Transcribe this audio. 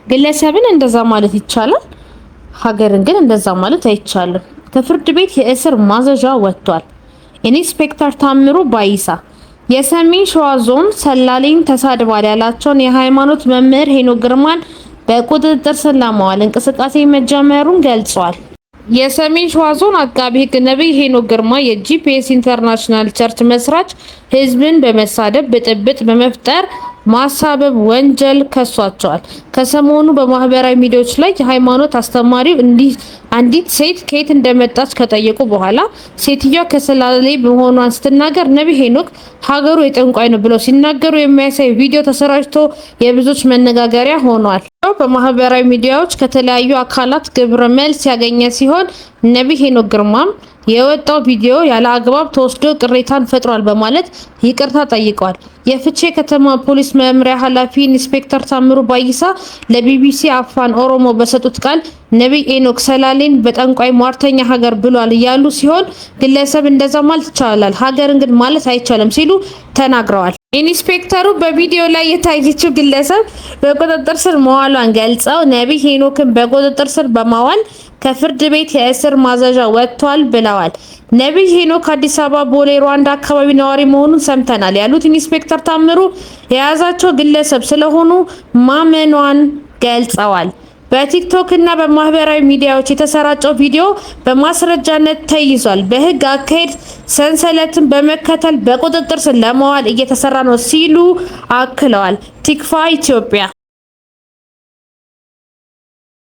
ግለሰብን እንደዛ ማለት ይቻላል፣ ሀገርን ግን እንደዛ ማለት አይቻልም። ከፍርድ ቤት የእስር ማዘዣ ወጥቷል። ኢንስፔክተር ታምሩ ባይሳ የሰሜን ሸዋ ዞን ሰላሌን ተሳድቧል ያላቸውን የሃይማኖት መምህር ሄኖክ ግርማን በቁጥጥር ስር ለማዋል እንቅስቃሴ መጀመሩን ገልጿል። የሰሜን ሸዋ ዞን አቃቢ ሕግ ነብይ ሄኖክ ግርማ የጂፒኤስ ኢንተርናሽናል ቸርች መስራች ህዝብን በመሳደብ ብጥብጥ በመፍጠር ማሳበብ ወንጀል ከሷቸዋል። ከሰሞኑ በማህበራዊ ሚዲያዎች ላይ የሃይማኖት አስተማሪው አንዲት ሴት ከየት እንደመጣች ከጠየቁ በኋላ ሴትዮዋ ከሰላሌ መሆኗን ስትናገር ነብይ ሄኖክ ሀገሩ የጠንቋይ ነው ብለው ሲናገሩ የሚያሳይ ቪዲዮ ተሰራጭቶ የብዙዎች መነጋገሪያ ሆኗል። በማህበራዊ ሚዲያዎች ከተለያዩ አካላት ግብረ መልስ ያገኘ ሲሆን ነብይ ሄኖክ ግርማም የወጣው ቪዲዮ ያለ አግባብ ተወስዶ ቅሬታን ፈጥሯል በማለት ይቅርታ ጠይቀዋል። የፍቼ ከተማ ፖሊስ መምሪያ ኃላፊ ኢንስፔክተር ታምሩ ባይሳ ለቢቢሲ አፋን ኦሮሞ በሰጡት ቃል ነብይ ሄኖክ ሰላሌን በጠንቋይ ሟርተኛ ሀገር ብሏል ያሉ ሲሆን ግለሰብ እንደዛ ማለት ይቻላል፣ ሀገርን ግን ማለት አይቻልም ሲሉ ተናግረዋል። ኢንስፔክተሩ በቪዲዮ ላይ የታየችው ግለሰብ በቁጥጥር ስር መዋሏን ገልጸው ነብይ ሄኖክን በቁጥጥር ስር በማዋል ከፍርድ ቤት የእስር ማዘዣ ወጥቷል ብለዋል። ነብይ ሄኖክ አዲስ አበባ ቦሌ ሩዋንዳ አካባቢ ነዋሪ መሆኑን ሰምተናል ያሉት ኢንስፔክተር ታምሩ የያዛቸው ግለሰብ ስለሆኑ ማመኗን ገልጸዋል። በቲክቶክ እና በማህበራዊ ሚዲያዎች የተሰራጨው ቪዲዮ በማስረጃነት ተይዟል። በህግ አካሄድ ሰንሰለትን በመከተል በቁጥጥር ስር ለማዋል እየተሰራ ነው ሲሉ አክለዋል። ቲክፋ ኢትዮጵያ